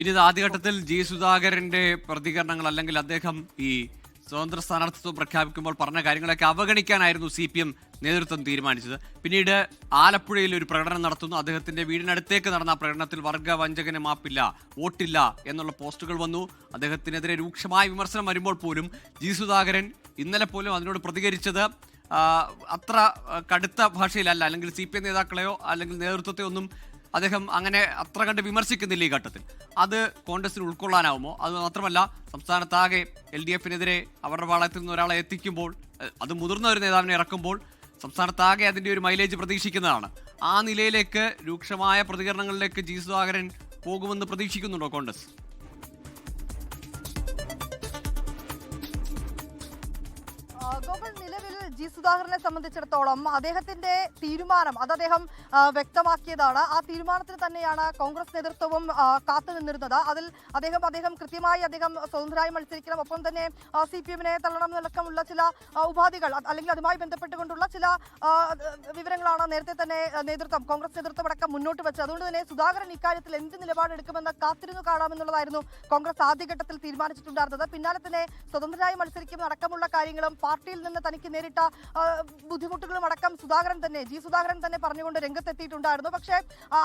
ഇനി ആദ്യഘട്ടത്തിൽ ജി സുധാകരന്റെ പ്രതികരണങ്ങൾ അല്ലെങ്കിൽ അദ്ദേഹം ഈ സ്വതന്ത്ര സ്ഥാനാർത്ഥിത്വം പ്രഖ്യാപിക്കുമ്പോൾ പറഞ്ഞ കാര്യങ്ങളൊക്കെ അവഗണിക്കാനായിരുന്നു CPM നേതൃത്വം തീരുമാനിച്ചത്. പിന്നീട് ആലപ്പുഴയിൽ ഒരു പ്രകടനം നടത്തുന്നു. അദ്ദേഹത്തിന്റെ വീടിനടുത്തേക്ക് നടന്ന പ്രകടനത്തിൽ വർഗവഞ്ചകന് മാപ്പില്ല, വോട്ടില്ല എന്നുള്ള പോസ്റ്റുകൾ വന്നു. അദ്ദേഹത്തിനെതിരെ രൂക്ഷമായ വിമർശനം വരുമ്പോൾ പോലും ജി സുധാകരൻ ഇന്നലെ പോലും അതിനോട് പ്രതികരിച്ചത് അത്ര കടുത്ത ഭാഷയിലല്ല. അല്ലെങ്കിൽ CPM നേതാക്കളെയോ അല്ലെങ്കിൽ നേതൃത്വത്തെ ഒന്നും അദ്ദേഹം അങ്ങനെ അത്ര കണ്ട് വിമർശിക്കുന്നില്ല ഈ ഘട്ടത്തിൽ. അത് കോൺഗ്രസിന് ഉൾക്കൊള്ളാനാവുമോ? അത് മാത്രമല്ല, സംസ്ഥാനത്താകെ LDFനെതിരെ അവരുടെ പാളയത്തിൽ നിന്ന് ഒരാളെ എത്തിക്കുമ്പോൾ, അത് മുതിർന്ന ഒരു നേതാവിനെ ഇറക്കുമ്പോൾ സംസ്ഥാനത്താകെ അതിൻ്റെ ഒരു മൈലേജ് പ്രതീക്ഷിക്കുന്നതാണ്. ആ നിലയിലേക്ക് രൂക്ഷമായ പ്രതികരണങ്ങളിലേക്ക് ജി സുധാകരൻ പോകുമെന്ന് പ്രതീക്ഷിക്കുന്നുണ്ടോ കോൺഗ്രസ്? നിലവിൽ ജി സുധാകരനെ സംബന്ധിച്ചിടത്തോളം അദ്ദേഹത്തിന്റെ തീരുമാനം അത് അദ്ദേഹം വ്യക്തമാക്കിയതാണ്. ആ തീരുമാനത്തിന് തന്നെയാണ് കോൺഗ്രസ് നേതൃത്വവും കാത്തുനിന്നിരുന്നത്. അതിൽ അദ്ദേഹം കൃത്യമായി സ്വതന്ത്രരായി മത്സരിക്കണം, ഒപ്പം തന്നെ CPMനെ തള്ളണം എന്നടക്കമുള്ള ചില ഉപാധികൾ അല്ലെങ്കിൽ അതുമായി ബന്ധപ്പെട്ടുകൊണ്ടുള്ള ചില വിവരങ്ങളാണ് നേരത്തെ തന്നെ കോൺഗ്രസ് നേതൃത്വം അടക്കം മുന്നോട്ട് വെച്ചത്. അതുകൊണ്ട് തന്നെ സുധാകരൻ ഇക്കാര്യത്തിൽ എന്ത് നിലപാടെടുക്കുമെന്ന് കാത്തിരുന്നു കാണാമെന്നുള്ളതായിരുന്നു കോൺഗ്രസ് ആദ്യഘട്ടത്തിൽ തീരുമാനിച്ചിട്ടുണ്ടായിരുന്നത്. പിന്നാലെ തന്നെ സ്വതന്ത്രരായി മത്സരിക്കുന്ന അടക്കമുള്ള കാര്യങ്ങളും പാർട്ടിയിൽ നിന്ന് തനിക്ക് നേരിട്ട ബുദ്ധിമുട്ടുകളും അടക്കം ജി സുധാകരൻ തന്നെ പറഞ്ഞുകൊണ്ട് രംഗത്തെത്തിയിട്ടുണ്ടായിരുന്നു. പക്ഷേ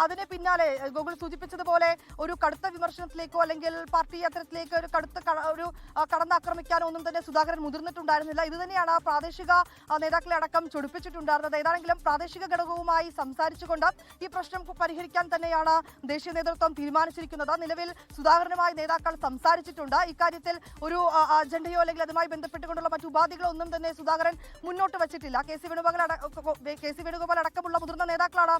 അതിന് പിന്നാലെ ഗോകുൽ സൂചിപ്പിച്ചതുപോലെ ഒരു കടുത്ത വിമർശനത്തിലേക്കോ അല്ലെങ്കിൽ പാർട്ടി യാത്രത്തിലേക്ക് ഒരു കടന്നാക്രമിക്കാനോ ഒന്നും തന്നെ സുധാകരൻ മുതിർന്നിട്ടുണ്ടായിരുന്നില്ല. ഇത് തന്നെയാണ് പ്രാദേശിക നേതാക്കളെ അടക്കം ചൊടിപ്പിച്ചിട്ടുണ്ടായിരുന്നത്. ഏതാണെങ്കിലും പ്രാദേശിക ഘടകവുമായി സംസാരിച്ചുകൊണ്ട് ഈ പ്രശ്നം പരിഹരിക്കാൻ തന്നെയാണ് ദേശീയ നേതൃത്വം തീരുമാനിച്ചിരിക്കുന്നത്. നിലവിൽ സുധാകരനുമായി നേതാക്കൾ സംസാരിച്ചിട്ടുണ്ട്. ഇക്കാര്യത്തിൽ ഒരു അജണ്ടയോ അല്ലെങ്കിൽ അതുമായി ബന്ധപ്പെട്ടുകൊണ്ടുള്ള മറ്റു ഉപാധികളോ ഒന്നും തന്നെ സുധാകരൻ മുന്നോട്ട് വെച്ചിട്ടില്ല. കെ സി വേണുഗോപാൽ അടക്കമുള്ള മുതിർന്ന നേതാക്കളാണ്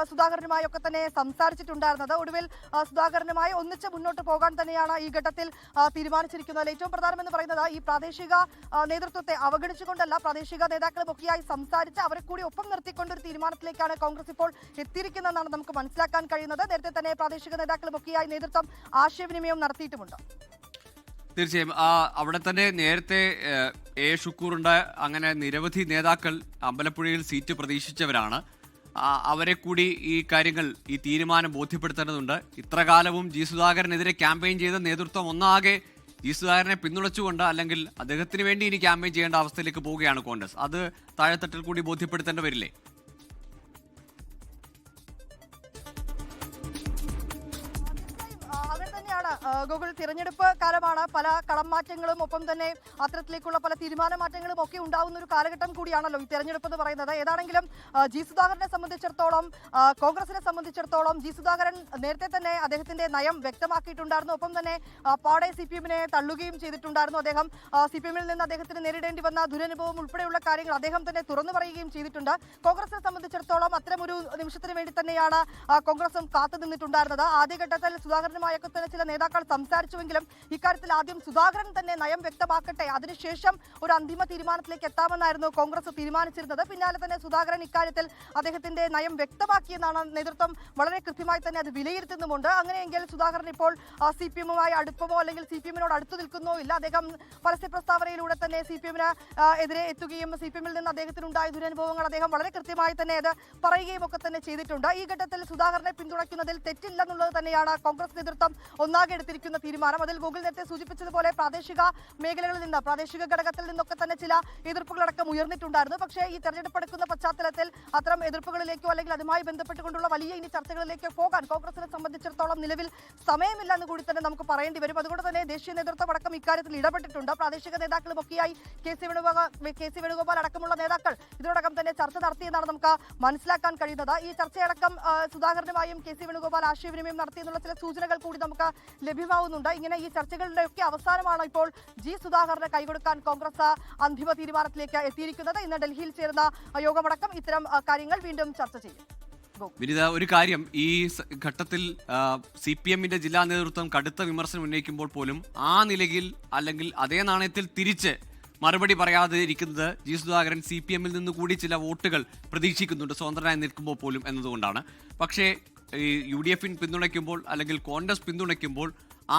സുധാകരനുമായി ഒക്കെ തന്നെ സംസാരിച്ചിട്ടുണ്ടായിരുന്നത്. ഒടുവിൽ സുധാകരനുമായി ഒന്നിച്ച് മുന്നോട്ട് പോകാൻ തന്നെയാണ് ഈ ഘട്ടത്തിൽ തീരുമാനിച്ചിരിക്കുന്നത്. ഏറ്റവും പ്രധാനമെന്ന് പറയുന്നത് ഈ പ്രാദേശിക നേതൃത്വത്തെ അവഗണിച്ചുകൊണ്ടല്ല, പ്രാദേശിക നേതാക്കളുമൊക്കെയായി സംസാരിച്ച് അവരെ കൂടി ഒപ്പം നിർത്തിക്കൊണ്ട് ഒരു തീരുമാനത്തിലേക്കാണ് കോൺഗ്രസ് ഇപ്പോൾ എത്തിയിരിക്കുന്നതെന്നാണ് നമുക്ക് മനസ്സിലാക്കാൻ കഴിയുന്നത്. നേരത്തെ തന്നെ പ്രാദേശിക നേതാക്കളുമൊക്കെയായി നേതൃത്വം ആശയവിനിമയം നടത്തിയിട്ടുമുണ്ട്. തീർച്ചയായും അവിടെ തന്നെ നേരത്തെ ഷുക്കൂറുണ്ട്. അങ്ങനെ നിരവധി നേതാക്കൾ അമ്പലപ്പുഴയിൽ സീറ്റ് പ്രതീക്ഷിച്ചവരാണ്. അവരെ കൂടി ഈ കാര്യങ്ങൾ, ഈ തീരുമാനം ബോധ്യപ്പെടുത്തേണ്ടതുണ്ട്. ഇത്രകാലവും ജി സുധാകരനെതിരെ ക്യാമ്പയിൻ ചെയ്ത നേതൃത്വം ഒന്നാകെ ജി സുധാകരനെ പിന്തുണച്ചുകൊണ്ട് അല്ലെങ്കിൽ അദ്ദേഹത്തിന് വേണ്ടി ഇനി ക്യാമ്പയിൻ ചെയ്യേണ്ട അവസ്ഥയിലേക്ക് പോവുകയാണ് കോൺഗ്രസ്. അത് താഴെത്തട്ടിൽ കൂടി ബോധ്യപ്പെടുത്തേണ്ടി വരില്ലേ? ഗൂഗിൾ തിരഞ്ഞെടുപ്പ് കാലമാണ്. പല കളം മാറ്റങ്ങളും ഒപ്പം തന്നെ അത്തരത്തിലേക്കുള്ള പല തീരുമാന മാറ്റങ്ങളും ഒക്കെ ഉണ്ടാവുന്ന ഒരു കാലഘട്ടം കൂടിയാണല്ലോ ഈ തെരഞ്ഞെടുപ്പ് എന്ന് പറയുന്നത്. ഏതാണെങ്കിലും ജി സുധാകരനെ സംബന്ധിച്ചിടത്തോളം, കോൺഗ്രസിനെ സംബന്ധിച്ചിടത്തോളം ജി സുധാകരൻ നേരത്തെ തന്നെ അദ്ദേഹത്തിന്റെ നയം വ്യക്തമാക്കിയിട്ടുണ്ടായിരുന്നു. ഒപ്പം തന്നെ പാടെ CPMനെ തള്ളുകയും ചെയ്തിട്ടുണ്ടായിരുന്നു. അദ്ദേഹം CPMൽ നിന്ന് അദ്ദേഹത്തിന് നേരിടേണ്ടി വന്ന ദുരനുഭവം ഉൾപ്പെടെയുള്ള കാര്യങ്ങൾ അദ്ദേഹം തന്നെ തുറന്നു പറയുകയും ചെയ്തിട്ടുണ്ട്. കോൺഗ്രസിനെ സംബന്ധിച്ചിടത്തോളം അത്തരമൊരു നിമിഷത്തിന് വേണ്ടി തന്നെയാണ് കോൺഗ്രസും കാത്തു നിന്നിട്ടുണ്ടായിരുന്നത്. ആദ്യഘട്ടത്തിൽ സുധാകരനുമായൊക്കെ തന്നെ ചില നേതാക്കൾ സംസാരിച്ചുവെങ്കിലും ഇക്കാര്യത്തിൽ ആദ്യം സുധാകരൻ തന്നെ നയം വ്യക്തമാക്കട്ടെ, അതിനുശേഷം ഒരു അന്തിമ തീരുമാനത്തിലേക്ക് എത്താമെന്നായിരുന്നു കോൺഗ്രസ് തീരുമാനിച്ചിരുന്നത്. പിന്നാലെ തന്നെ സുധാകരൻ ഇക്കാര്യത്തിൽ അദ്ദേഹത്തിന്റെ നയം വ്യക്തമാക്കിയെന്നാണ് നേതൃത്വം വളരെ കൃത്യമായി തന്നെ അത് വിലയിരുത്തുന്നുമുണ്ട്. അങ്ങനെയെങ്കിൽ സുധാകരൻ ഇപ്പോൾ CPMുമായി അടുപ്പമോ അല്ലെങ്കിൽ CPMനോട് അടുത്തു നിൽക്കുന്നോ ഇല്ല. അദ്ദേഹം പരസ്യ പ്രസ്താവനയിലൂടെ തന്നെ CPMന് എതിരെ എത്തുകയും CPMൽ നിന്ന് അദ്ദേഹത്തിനുണ്ടായ ദുരനുഭവങ്ങൾ അദ്ദേഹം വളരെ കൃത്യമായി തന്നെ അത് പറയുകയും ഒക്കെ തന്നെ ചെയ്തിട്ടുണ്ട്. ഈ ഘട്ടത്തിൽ സുധാകരനെ പിന്തുണയ്ക്കുന്നതിൽ തെറ്റില്ലെന്നുള്ളത് തന്നെയാണ് കോൺഗ്രസ് നേതൃത്വം ഒന്നാകെ എടുത്തിരിക്കുന്ന തീരുമാനം. അതിൽ ഗൂഗിൾ നേരത്തെ സൂചിപ്പിച്ചതുപോലെ പ്രാദേശിക മേഖലകളിൽ നിന്ന്, പ്രാദേശിക ഘടകത്തിൽ നിന്നൊക്കെ തന്നെ ചില എതിർപ്പുകളടക്കം ഉയർന്നിട്ടുണ്ടായിരുന്നു. പക്ഷേ ഈ തെരഞ്ഞെടുപ്പ് എടുക്കുന്ന പശ്ചാത്തലത്തിൽ അത്തരം എതിർപ്പുകളിലേക്കോ അല്ലെങ്കിൽ അതുമായി ബന്ധപ്പെട്ടുകൊണ്ടുള്ള വലിയ ഇനി ചർച്ചകളിലേക്കോ പോകാൻ കോൺഗ്രസിനെ സംബന്ധിച്ചിടത്തോളം നിലവിൽ സമയമില്ലെന്ന് കൂടി തന്നെ നമുക്ക് പറയേണ്ടി വരും. അതുകൊണ്ട് തന്നെ ദേശീയ നേതൃത്വം അടക്കം ഇക്കാര്യത്തിൽ ഇടപെട്ടിട്ടുണ്ട്. പ്രാദേശിക നേതാക്കളുമൊക്കെയായി കെ സി വേണുഗോപാൽ അടക്കമുള്ള നേതാക്കൾ ഇതിനോടകം തന്നെ ചർച്ച നടത്തിയെന്നാണ് നമുക്ക് മനസ്സിലാക്കാൻ കഴിയുന്നത്. ഈ ചർച്ചയടക്കം സുധാകരനുമായും കെ സി വേണുഗോപാൽ ആശയവിനിമയം നടത്തിയെന്നുള്ള ചില സൂചനകൾ കൂടി നമുക്ക് ലഭ്യമാവുന്നുണ്ട്. ഇങ്ങനെ ഈ ചർച്ചകളുടെ ഒക്കെ അവസാനമാണ് ഇപ്പോൾ ജി സുധാകരന് കൈകൊടുക്കാൻ കോൺഗ്രസ് അന്തിമ തീരുമാനത്തിലേക്ക് എത്തിയിരിക്കുന്നത്. ഇന്ന് ഡൽഹിയിൽ ചേരുന്ന യോഗമടക്കം ഇത്തരം കാര്യങ്ങൾ വീണ്ടും ചർച്ച ചെയ്യും. വിനിത, ഒരു കാര്യം, ഈ ഘട്ടത്തിൽ CPMന്റെ ജില്ലാ നേതൃത്വം കടുത്ത വിമർശനം ഉന്നയിക്കുമ്പോൾ പോലും ആ നിലയിൽ അല്ലെങ്കിൽ അതേ നാണയത്തിൽ തിരിച്ച് മറുപടി പറയാതെ ഇരിക്കുന്നത് ജി സുധാകരൻ CPMൽ നിന്ന് കൂടി ചില വോട്ടുകൾ പ്രതീക്ഷിക്കുന്നുണ്ട് സ്വതന്ത്രനായി നിൽക്കുമ്പോൾ പോലും എന്നതുകൊണ്ടാണ്. പക്ഷേ ഈ UDF പിന്തുണയ്ക്കുമ്പോൾ അല്ലെങ്കിൽ കോൺഗ്രസ് പിന്തുണയ്ക്കുമ്പോൾ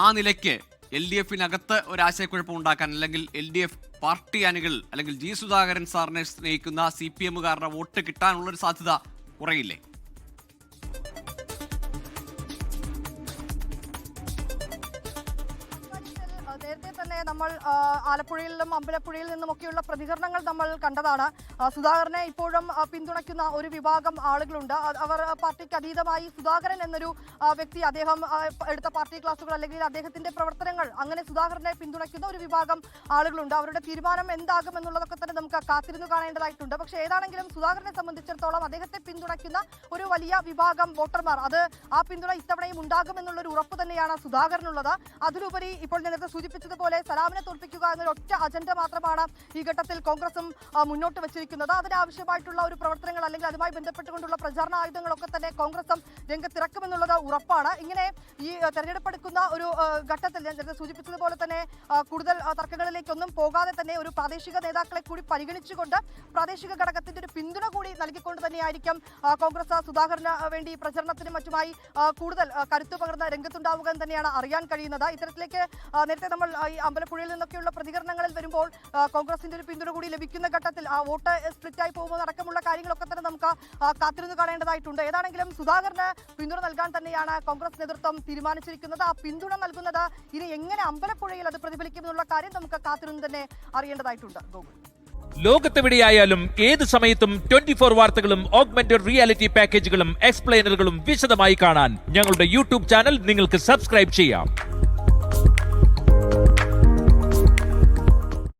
ആ നിലയ്ക്ക് LDFനകത്ത് ഒരാശയക്കുഴപ്പം ഉണ്ടാക്കാൻ അല്ലെങ്കിൽ LDF പാർട്ടി അണികൾ അല്ലെങ്കിൽ ജി സുധാകരൻ സാറിനെ സ്നേഹിക്കുന്ന CPMകാരുടെ വോട്ട് കിട്ടാനുള്ളൊരു സാധ്യത കുറയില്ലേ? നേരത്തെ തന്നെ നമ്മൾ ആലപ്പുഴയിൽ നിന്നും അമ്പലപ്പുഴയിൽ നിന്നുമൊക്കെയുള്ള പ്രതികരണങ്ങൾ നമ്മൾ കണ്ടതാണ്. സുധാകരനെ ഇപ്പോഴും പിന്തുണയ്ക്കുന്ന ഒരു വിഭാഗം ആളുകളുണ്ട്. അവർ പാർട്ടിക്ക് അതീതമായി സുധാകരൻ എന്നൊരു വ്യക്തി, അദ്ദേഹം എടുത്ത പാർട്ടി ക്ലാസുകൾ അല്ലെങ്കിൽ അദ്ദേഹത്തിന്റെ പ്രവർത്തനങ്ങൾ, അങ്ങനെ സുധാകരനെ പിന്തുണയ്ക്കുന്ന ഒരു വിഭാഗം ആളുകളുണ്ട്. അവരുടെ തീരുമാനം എന്താകും എന്നുള്ളതൊക്കെ തന്നെ നമുക്ക് കാത്തിരുന്നു കാണേണ്ടതായിട്ടുണ്ട്. പക്ഷേ ഏതാണെങ്കിലും സുധാകരനെ സംബന്ധിച്ചിടത്തോളം അദ്ദേഹത്തെ പിന്തുണയ്ക്കുന്ന ഒരു വലിയ വിഭാഗം വോട്ടർമാർ, അത് ആ പിന്തുണ ഇത്തവണയും ഉണ്ടാകുമെന്നുള്ളൊരു ഉറപ്പ് തന്നെയാണ് സുധാകരനുള്ളത്. അതിലുപരി ഇപ്പോൾ നേരത്തെ സൂചിപ്പിച്ചതുപോലെ സലാമിനെ തോൽപ്പിക്കുക എന്നൊരു ഒറ്റ അജണ്ട മാത്രമാണ് ഈ ഘട്ടത്തിൽ കോൺഗ്രസും മുന്നോട്ട് വെച്ചിരിക്കുന്നത്. അതിനാവശ്യമായിട്ടുള്ള ഒരു പ്രവർത്തനങ്ങൾ അല്ലെങ്കിൽ അതുമായി ബന്ധപ്പെട്ടുകൊണ്ടുള്ള പ്രചാരണ ആയുധങ്ങളൊക്കെ തന്നെ കോൺഗ്രസും രംഗത്തിറക്കുമെന്നുള്ളത് ഉറപ്പാണ്. ഇങ്ങനെ ഈ തെരഞ്ഞെടുപ്പെടുക്കുന്ന ഒരു ഘട്ടത്തിൽ ഞാൻ നേരത്തെ സൂചിപ്പിച്ചതുപോലെ തന്നെ കൂടുതൽ തർക്കങ്ങളിലേക്കൊന്നും പോകാതെ തന്നെ ഒരു പ്രാദേശിക നേതാക്കളെ കൂടി പരിഗണിച്ചുകൊണ്ട് പ്രാദേശിക ഘടകത്തിന്റെ ഒരു പിന്തുണ കൂടി നൽകിക്കൊണ്ട് തന്നെയായിരിക്കും കോൺഗ്രസ് സുധാകരന് വേണ്ടി പ്രചരണത്തിനും മറ്റുമായി കൂടുതൽ കരുത്തു പകർന്ന രംഗത്തുണ്ടാവുക എന്ന് തന്നെയാണ് അറിയാൻ കഴിയുന്നത്. ഇത്തരത്തിലേക്ക് നേരത്തെ നമ്മൾ ഈ അമ്പലപ്പുഴയിൽ നിന്നൊക്കെയുള്ള പ്രതികരണങ്ങളിൽ വരുമ്പോൾ കോൺഗ്രസിന്റെ ഒരു പിന്തുണ കൂടി ലഭിക്കുന്ന ഘട്ടത്തിൽ ആ വോട്ട് സ്പ്ലിറ്റായി പോകുന്നതടക്കമുള്ള കാര്യങ്ങളൊക്കെ തന്നെ നമുക്ക് കാത്തിരുന്ന് കാണേണ്ടതായിട്ടുണ്ട്. ഏതാണെങ്കിലും സുധാകരന് പിന്തുണ നൽകാൻ തന്നെയാണ് കോൺഗ്രസ് നേതൃത്വം തീരുമാനിച്ചിരിക്കുന്നത്. ആ പിന്തുണ നൽകുന്നത് ഇനി എങ്ങനെ അമ്പലപ്പുഴയിൽ അത് പ്രതിഫലിക്കുമെന്നുള്ള കാര്യം നമുക്ക് കാത്തിരുന്ന് തന്നെ അറിയേണ്ടതായിട്ടുണ്ട്. ഗോകുൽ, ലോകത്തെവിടെയായാലും ഏത് സമയത്തും 24 വാർത്തകളും ഓഗ്മെന്റഡ് റിയാലിറ്റി പാക്കേജുകളും എക്സ്പ്ലെയിനറുകളും വിശദമായി കാണാൻ ഞങ്ങളുടെ യൂട്യൂബ് ചാനൽ നിങ്ങൾക്ക് സബ്സ്ക്രൈബ് ചെയ്യാം.